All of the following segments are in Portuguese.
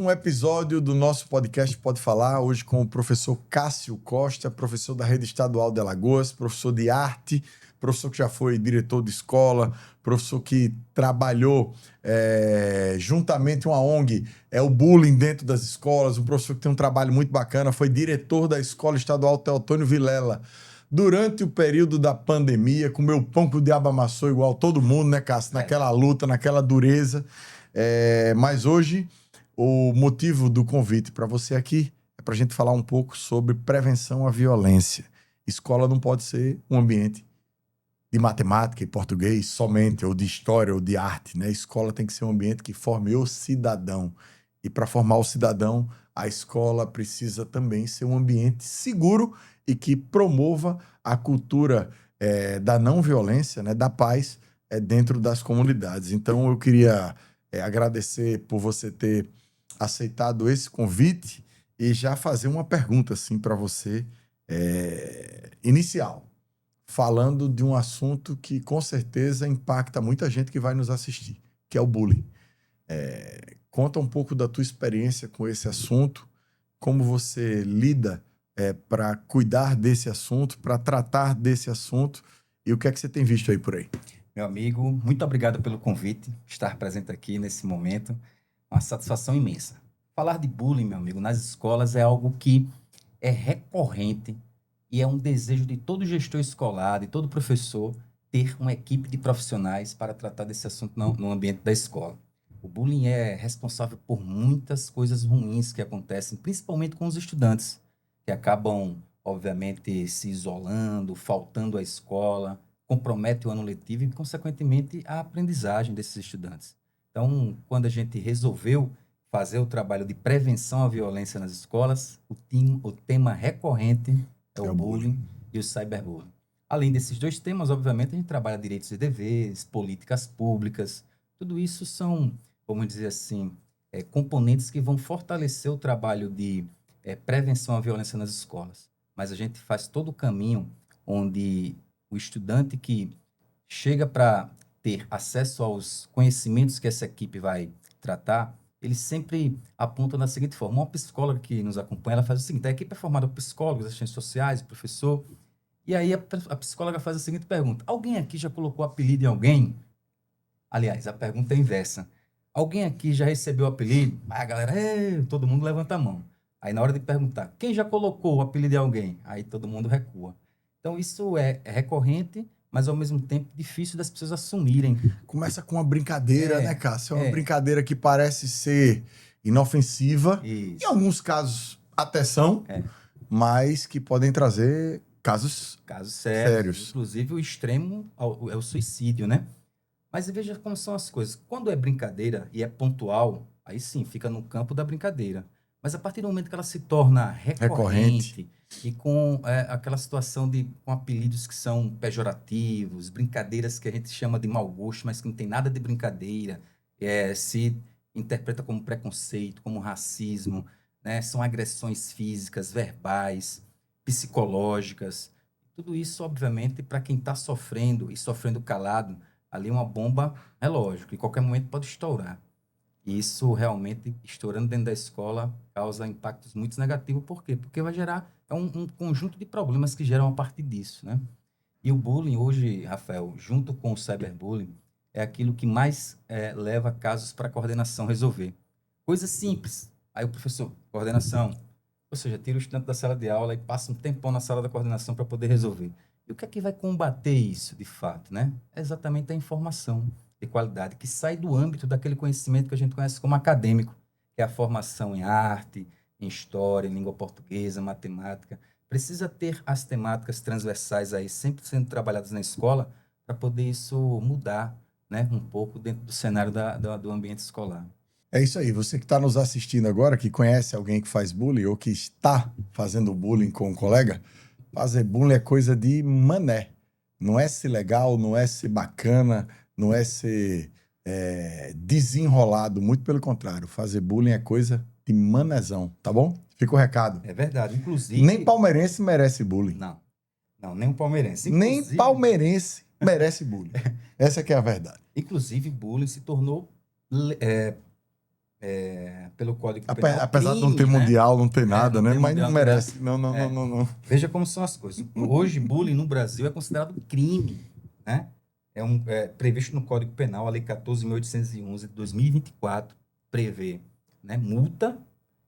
um episódio do nosso podcast Pode Falar, hoje com o professor Cássio Costa, professor da Rede Estadual de Alagoas, professor de arte, professor que já foi diretor de escola, professor que trabalhou juntamente uma ONG, o bullying dentro das escolas, um professor que tem um trabalho muito bacana, foi diretor da Escola Estadual Teotônio Vilela. Durante o período da pandemia, comeu pão que o diabo amassou igual todo mundo, né, Cássio? Naquela luta, naquela dureza. Mas hoje, o motivo do convite para você aqui é para a gente falar um pouco sobre prevenção à violência. Escola não pode ser um ambiente de matemática e português somente, ou de história, ou de arte, né? Escola tem que ser um ambiente que forme o cidadão. E para formar o cidadão, a escola precisa também ser um ambiente seguro e que promova a cultura da não violência, né, da paz dentro das comunidades. Então, eu queria agradecer por você ter aceitado esse convite e já fazer uma pergunta assim, para você, inicial, falando de um assunto que com certeza impacta muita gente que vai nos assistir, que é o bullying. Conta um pouco da tua experiência com esse assunto, como você lida para cuidar desse assunto, para tratar desse assunto, e o que é que você tem visto aí por aí? Meu amigo, muito obrigado pelo convite, estar presente aqui nesse momento, uma satisfação imensa. Falar de bullying, meu amigo, nas escolas é algo que é recorrente e é um desejo de todo gestor escolar, de todo professor, ter uma equipe de profissionais para tratar desse assunto no ambiente da escola. O bullying é responsável por muitas coisas ruins que acontecem, principalmente com os estudantes, que acabam, obviamente, se isolando, faltando à escola, compromete o ano letivo e, consequentemente, a aprendizagem desses estudantes. Então, quando a gente resolveu fazer o trabalho de prevenção à violência nas escolas, o tema recorrente é o bullying e o cyberbullying. Além desses dois temas, obviamente, a gente trabalha direitos e deveres, políticas públicas, tudo isso são, vamos dizer assim, componentes que vão fortalecer o trabalho de prevenção à violência nas escolas. Mas a gente faz todo o caminho onde o estudante que chega para ter acesso aos conhecimentos que essa equipe vai tratar, ele sempre aponta da seguinte forma. Uma psicóloga que nos acompanha, ela faz o seguinte: a equipe é formada por psicólogos, assistentes sociais, professor, e aí a psicóloga faz a seguinte pergunta: alguém aqui já colocou apelido em alguém? Aliás, a pergunta é inversa. Alguém aqui já recebeu o apelido? Aí a galera, todo mundo levanta a mão. Aí na hora de perguntar, quem já colocou o apelido de alguém? Aí todo mundo recua. Então isso é recorrente, mas ao mesmo tempo difícil das pessoas assumirem. Começa com uma brincadeira, né, Cássio? É uma brincadeira que parece ser inofensiva. Isso. Em alguns casos até são, mas que podem trazer casos sérios. Inclusive o extremo é o suicídio, né? Mas veja como são as coisas. Quando é brincadeira e é pontual, aí sim, fica no campo da brincadeira. Mas a partir do momento que ela se torna recorrente. E com aquela situação com apelidos que são pejorativos, brincadeiras que a gente chama de mau gosto, mas que não tem nada de brincadeira, se interpreta como preconceito, como racismo, né? São agressões físicas, verbais, psicológicas. Tudo isso, obviamente, para quem está sofrendo e sofrendo calado, ali uma bomba relógio, que em qualquer momento pode estourar. E isso realmente, estourando dentro da escola, causa impactos muito negativos. Por quê? Porque vai gerar um conjunto de problemas que geram a partir disso, né? E o bullying hoje, Rafael, junto com o cyberbullying, é aquilo que mais leva casos para a coordenação resolver. Coisa simples. Aí o professor, coordenação, ou seja, tira o estudante da sala de aula e passa um tempão na sala da coordenação para poder resolver. E o que é que vai combater isso, de fato, né? É exatamente a informação de qualidade, que sai do âmbito daquele conhecimento que a gente conhece como acadêmico, que é a formação em arte, em história, em língua portuguesa, matemática. Precisa ter as temáticas transversais aí sempre sendo trabalhadas na escola para poder isso mudar, né, um pouco dentro do cenário do ambiente escolar. É isso aí. Você que está nos assistindo agora, que conhece alguém que faz bullying ou que está fazendo bullying com um colega, fazer bullying é coisa de mané. Não é ser legal, não é ser bacana, não é ser desenrolado. Muito pelo contrário. Fazer bullying é coisa de manezão, tá bom? Fica o recado. É verdade. Inclusive... Nem palmeirense merece bullying. Não, nem um palmeirense. Nem palmeirense merece bullying. Essa que é a verdade. Inclusive, bullying se tornou pelo Código Penal. Apesar de não Crime, ter né? mundial, não tem nada, Não né? tem Mas não mundial, merece. Não, não, não, é, não, não. Veja como são as coisas. Hoje, bullying no Brasil é considerado crime, né? É previsto no Código Penal, a Lei 14.811 de 2024 prevê, né, multa,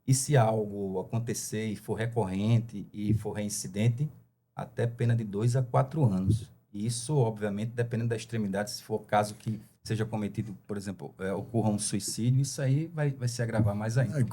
e se algo acontecer e for recorrente e for reincidente, até pena de 2 a 4 anos. E isso, obviamente, dependendo da extremidade, se for caso que seja cometido, por exemplo, ocorra um suicídio, isso aí vai se agravar mais ainda.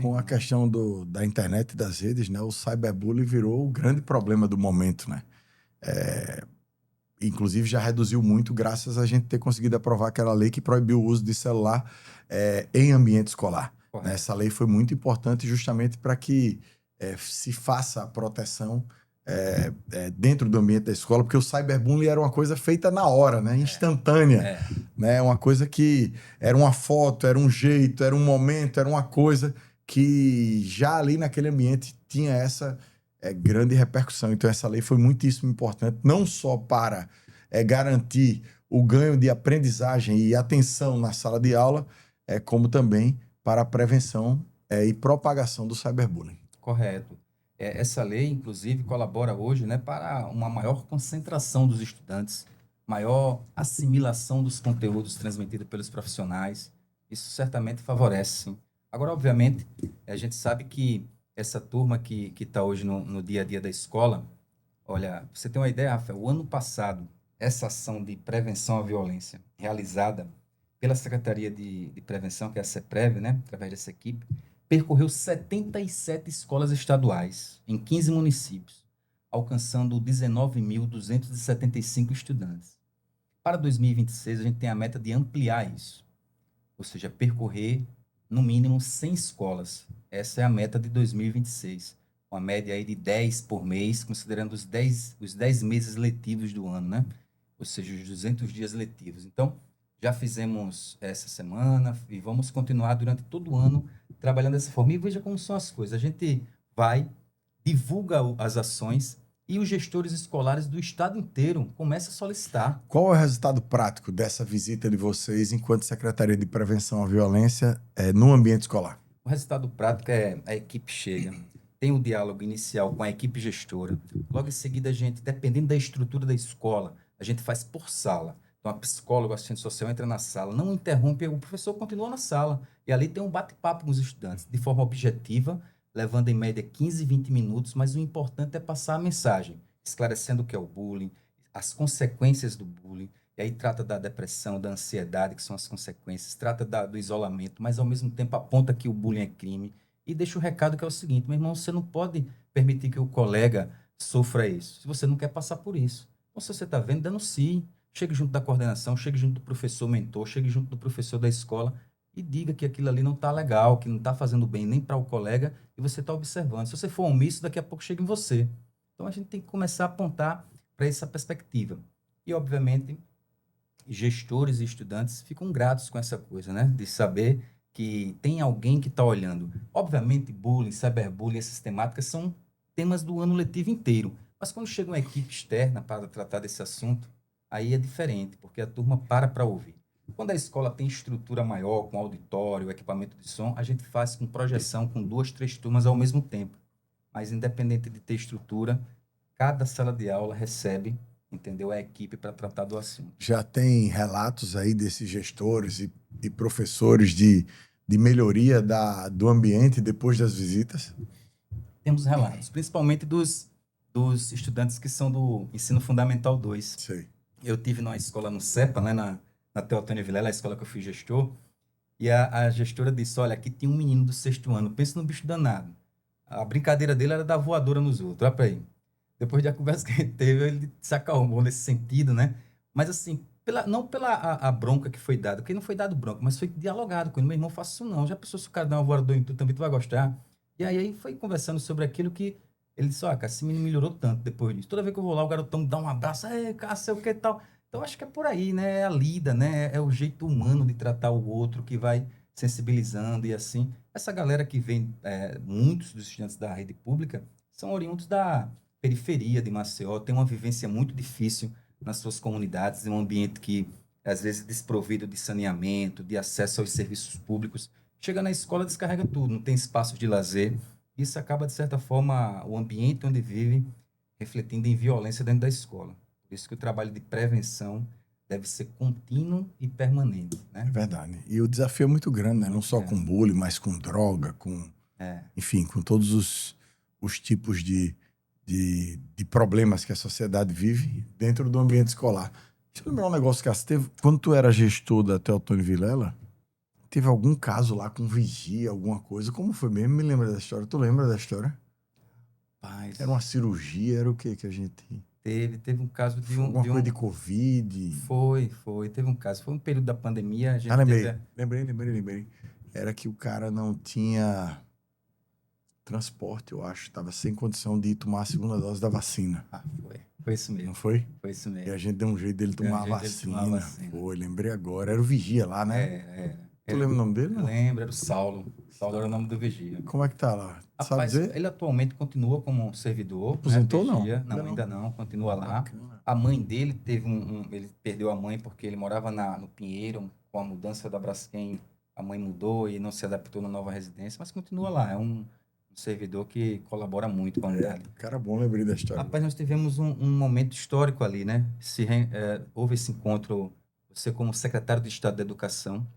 Com a questão da internet e das redes, né? O cyberbullying virou o grande problema do momento, né? Inclusive já reduziu muito graças a gente ter conseguido aprovar aquela lei que proibiu o uso de celular em ambiente escolar. Né? Essa lei foi muito importante justamente para que se faça a proteção dentro do ambiente da escola, porque o cyberbullying era uma coisa feita na hora, né? Instantânea. Né? Uma coisa que era uma foto, era um jeito, era um momento, era uma coisa que já ali naquele ambiente tinha essa grande repercussão. Então, essa lei foi muitíssimo importante, não só para garantir o ganho de aprendizagem e atenção na sala de aula, como também para a prevenção e propagação do cyberbullying. Correto. Essa lei, inclusive, colabora hoje, né, para uma maior concentração dos estudantes, maior assimilação dos conteúdos transmitidos pelos profissionais. Isso certamente favorece, sim. Agora, obviamente, a gente sabe que essa turma que está hoje no dia a dia da escola, olha, pra você tem uma ideia, Rafael, o ano passado, essa ação de prevenção à violência realizada pela Secretaria de Prevenção, que é a CEPREV, né, através dessa equipe, percorreu 77 escolas estaduais em 15 municípios, alcançando 19.275 estudantes. Para 2026, a gente tem a meta de ampliar isso, ou seja, percorrer no mínimo 100 escolas. Essa é a meta de 2026, uma média aí de 10 por mês, considerando os 10 meses letivos do ano, né? Ou seja, os 200 dias letivos. Então, já fizemos essa semana e vamos continuar durante todo o ano trabalhando dessa forma. E veja como são as coisas. A gente vai, divulga as ações e os gestores escolares do estado inteiro começam a solicitar. Qual é o resultado prático dessa visita de vocês enquanto Secretaria de Prevenção à Violência no ambiente escolar? O resultado prático é a equipe chega, tem o diálogo inicial com a equipe gestora. Logo em seguida, a gente, dependendo da estrutura da escola, a gente faz por sala. Então, a psicóloga, o assistente social entra na sala, não interrompe, o professor continua na sala. E ali tem um bate-papo com os estudantes, de forma objetiva, levando em média 15, 20 minutos, mas o importante é passar a mensagem, esclarecendo o que é o bullying, as consequências do bullying, e aí trata da depressão, da ansiedade, que são as consequências, trata do isolamento, mas ao mesmo tempo aponta que o bullying é crime, e deixa o recado que é o seguinte: meu irmão, você não pode permitir que o colega sofra isso, se você não quer passar por isso. Então, se você está vendo, denuncie, chegue junto da coordenação, chegue junto do professor mentor, chegue junto do professor da escola, e diga que aquilo ali não está legal, que não está fazendo bem nem para o colega, e você está observando. Se você for omisso, daqui a pouco chega em você. Então, a gente tem que começar a apontar para essa perspectiva. E, obviamente, gestores e estudantes ficam gratos com essa coisa, né? De saber que tem alguém que está olhando. Obviamente, bullying, cyberbullying, essas temáticas são temas do ano letivo inteiro. Mas quando chega uma equipe externa para tratar desse assunto, aí é diferente, porque a turma para ouvir. Quando a escola tem estrutura maior, com auditório, equipamento de som, a gente faz com projeção com 2, 3 turmas ao mesmo tempo. Mas independente de ter estrutura, cada sala de aula recebe, entendeu, a equipe para tratar do assunto. Já tem relatos aí desses gestores e professores de melhoria do ambiente depois das visitas? Temos relatos, principalmente dos estudantes que são do Ensino Fundamental 2. Sei. Eu tive numa escola no CEPA, né, na Teotônio Vilela, a escola que eu fui gestor, e a gestora disse: olha, aqui tem um menino do 6º ano, pensa no bicho danado. A brincadeira dele era dar voadora nos outros, olha para aí. Depois da conversa que a gente teve, ele se acalmou nesse sentido, né? Mas assim, não pela a bronca que foi dada, porque não foi dado bronca, mas foi dialogado com ele. Meu irmão, faça isso não. Já pensou se o cara dá uma voadora em tu também, tu vai gostar? E aí foi conversando sobre aquilo que ele disse: ó, cara, esse menino melhorou tanto depois disso. Toda vez que eu vou lá, o garotão me dá um abraço, cara, sei o que e tal. Então, acho que é por aí, né? É a lida, né? É o jeito humano de tratar o outro que vai sensibilizando e assim. Essa galera que vem, muitos dos estudantes da rede pública, são oriundos da periferia de Maceió, tem uma vivência muito difícil nas suas comunidades, em um ambiente que, às vezes, desprovido de saneamento, de acesso aos serviços públicos. Chega na escola, descarrega tudo, não tem espaço de lazer. Isso acaba, de certa forma, o ambiente onde vive, refletindo em violência dentro da escola. Por isso que o trabalho de prevenção deve ser contínuo e permanente, É né? verdade. E o desafio é muito grande, né? Não só com bullying, mas com droga, com, É, enfim, com todos os tipos de problemas que a sociedade vive dentro do ambiente escolar. Deixa eu lembrar um negócio que teve. Quando tu era gestor da Teotônio Vilela, teve algum caso lá com vigia, alguma coisa. Como foi mesmo? Me lembra da história. Tu lembra da história? paz. Era uma cirurgia, era o que que a gente... Teve um caso Foi alguma coisa de Covid? teve um caso. Foi um período da pandemia, a Ah, gente lembrei. teve... Lembrei. Era que o cara não tinha transporte, eu acho. Tava sem condição de ir tomar a segunda dose da vacina. Ah, foi isso Não mesmo, foi? foi isso E mesmo. a gente deu um jeito dele Deu um tomar a jeito dele tomar a vacina. vacina. Foi, lembrei agora. Era o vigia lá, né? Tu Era, lembra o nome dele, não? lembra, era o Saulo. Saulo era o nome do vigia. Como é que tá lá? Sabe Rapaz, dizer? ele atualmente continua como um servidor, né, Aposentou, não? vigia. Não, ainda não, continua lá. Bacana. A mãe dele teve ele perdeu a mãe porque ele morava no Pinheiro, com a mudança da Braskem, a mãe mudou e não se adaptou na nova residência, mas continua lá, é um servidor que colabora muito com a unidade. Cara bom, lembrei da história. Rapaz, nós tivemos um momento histórico ali, né? Houve esse encontro, você como secretário de Estado da Educação,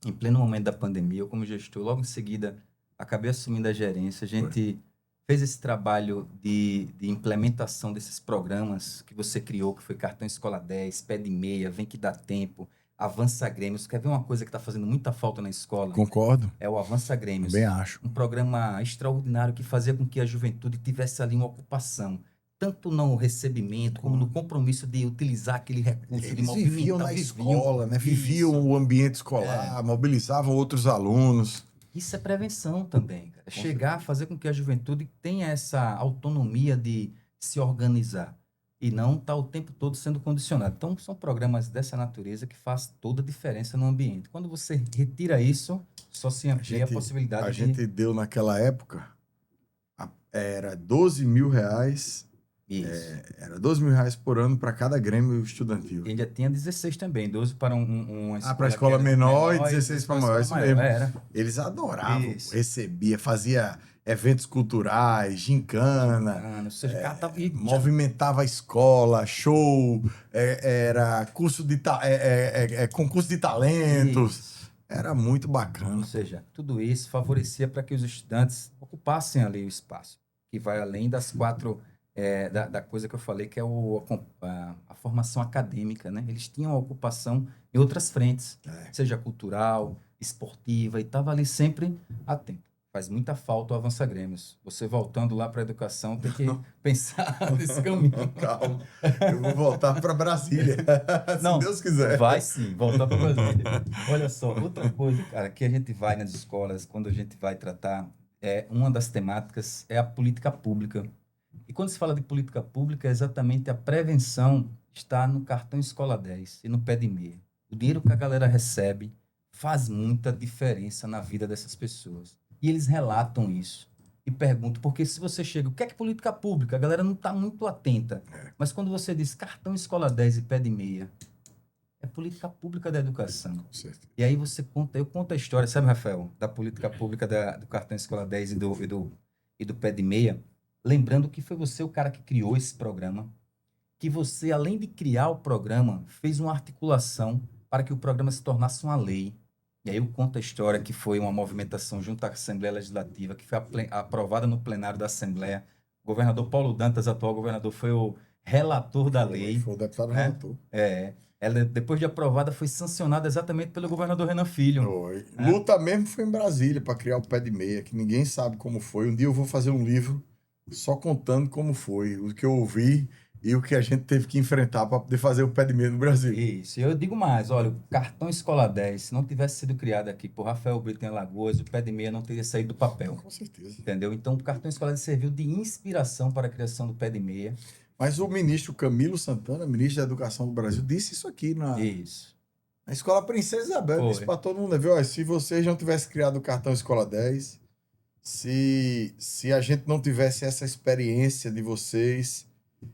em pleno momento da pandemia, eu como gestor, logo em seguida, acabei assumindo a gerência. A gente fez esse trabalho de implementação desses programas que você criou, que foi Cartão Escola 10, Pé de Meia, Vem Que Dá Tempo, Avança Grêmios. Quer ver uma coisa que está fazendo muita falta na escola? Concordo. É o Avança Grêmios. Também acho. Um programa extraordinário que fazia com que a juventude tivesse ali uma ocupação, tanto no recebimento como no compromisso de utilizar aquele recurso, de Eles viviam movimentar, na escola, né? Viviam Isso. o ambiente escolar, mobilizavam outros alunos. Isso é prevenção também, cara. Chegar a fazer com que a juventude tenha essa autonomia de se organizar e não estar o tempo todo sendo condicionado. Então, são programas dessa natureza que faz toda a diferença no ambiente. Quando você retira isso, só se amplia a possibilidade A de... gente deu naquela época, era 12 mil reais, Isso. era 12 mil reais por ano para cada Grêmio estudantil. E ainda tinha 16 também, 12 para uma escola, Para a escola menor e 16 para maior, isso mesmo. Eles adoravam, Isso. recebia, fazia eventos culturais, gincana, Ou seja, cara, movimentava a escola, show, era curso de concurso de talentos. Isso. Era muito bacana. Ou seja, tudo isso favorecia para que os estudantes ocupassem ali o espaço, que vai além das quatro, da coisa que eu falei, que é a formação acadêmica, né? Eles tinham a ocupação em outras frentes, seja cultural, esportiva, e estava ali sempre atento. Faz muita falta o Avança Grêmios. Você voltando lá para a educação, tem que pensar nesse caminho. Calma, eu vou voltar para Brasília, se Deus quiser. Vai sim, voltar para Brasília. Olha só, outra coisa, cara, que a gente vai nas escolas, quando a gente vai tratar, uma das temáticas é a política pública. E quando se fala de política pública, é exatamente a prevenção está no cartão Escola 10 e no Pé de Meia. O dinheiro que a galera recebe faz muita diferença na vida dessas pessoas. E eles relatam isso. E perguntam, porque se você chega, o que é política pública? A galera não está muito atenta. Mas quando você diz cartão Escola 10 e Pé de Meia, é política pública da educação. Com certeza. E aí eu conto a história, sabe, Rafael, da política pública do cartão Escola 10 e do Pé de Meia, lembrando que foi você o cara que criou esse programa, que você, além de criar o programa, fez uma articulação para que o programa se tornasse uma lei. E aí eu conto a história que foi uma movimentação junto à Assembleia Legislativa, que foi aprovada no plenário da Assembleia. O governador Paulo Dantas, atual governador, foi o relator da lei. Foi o deputado né? relator. Ela, depois de aprovada, foi sancionada exatamente pelo governador Renan Filho. Foi. Luta mesmo foi em Brasília para criar o Pé de Meia, que ninguém sabe como foi. Um dia eu vou fazer um livro só contando como foi, o que eu ouvi e o que a gente teve que enfrentar para poder fazer o Pé de Meia no Brasil. Isso. Eu digo mais, olha, o cartão Escola 10, se não tivesse sido criado aqui por Rafael Brito em Alagoas, o Pé de Meia não teria saído do papel. Com certeza. Entendeu? Então, o cartão Escola 10 serviu de inspiração para a criação do Pé de Meia. Mas o ministro Camilo Santana, ministro da Educação do Brasil, disse isso aqui na Escola Princesa Isabel. Disse para todo mundo, viu? Se vocês não tivessem criado o cartão Escola 10, se a gente não tivesse essa experiência de vocês,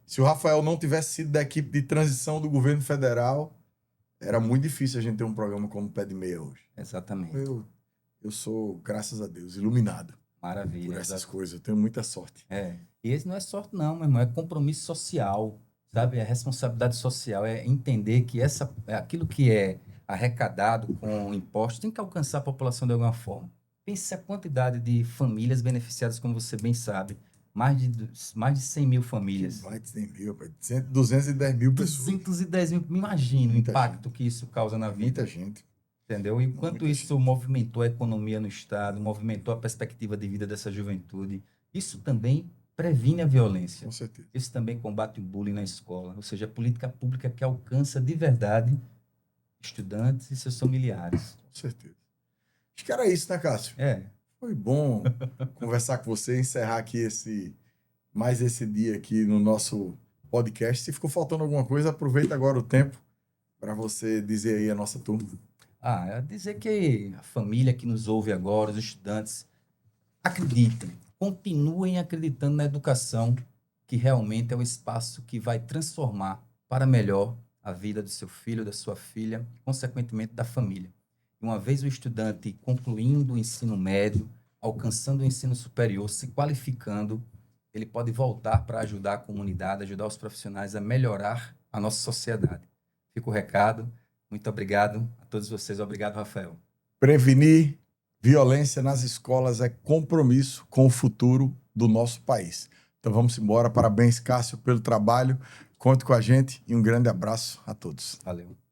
se o Rafael não tivesse sido da equipe de transição do governo federal, era muito difícil a gente ter um programa como o Pé de Meia hoje. Exatamente. eu sou, graças a Deus, iluminado Maravilha. por essas coisas. Eu tenho muita sorte. E esse não é sorte, não, meu irmão, é compromisso social, sabe? É responsabilidade social, é entender que aquilo que é arrecadado com impostos tem que alcançar a população de alguma forma. Pense a quantidade de famílias beneficiadas, como você bem sabe, mais de 100 mil famílias. Mais de 100 mil, 210 mil pessoas. 210 mil, imagina o Muita impacto que isso causa na vida. Muita gente. Entendeu? E quanto Muita isso movimentou a economia no Estado, movimentou a perspectiva de vida dessa juventude, isso também previne a violência. Com certeza. Isso também combate o bullying na escola, ou seja, a política pública que alcança de verdade estudantes e seus familiares. Com certeza. Acho que era isso, né, Cássio? Foi bom conversar com você, encerrar aqui mais esse dia aqui no nosso podcast. Se ficou faltando alguma coisa, aproveita agora o tempo para você dizer aí a nossa turma. Dizer que a família que nos ouve agora, os estudantes, acreditem, continuem acreditando na educação, que realmente é o espaço que vai transformar para melhor a vida do seu filho, da sua filha, consequentemente da família. Uma vez o estudante concluindo o ensino médio, alcançando o ensino superior, se qualificando, ele pode voltar para ajudar a comunidade, ajudar os profissionais a melhorar a nossa sociedade. Fica o recado. Muito obrigado a todos vocês. Obrigado, Rafael. Prevenir violência nas escolas é compromisso com o futuro do nosso país. Então vamos embora. Parabéns, Cássio, pelo trabalho. Conte com a gente e um grande abraço a todos. Valeu.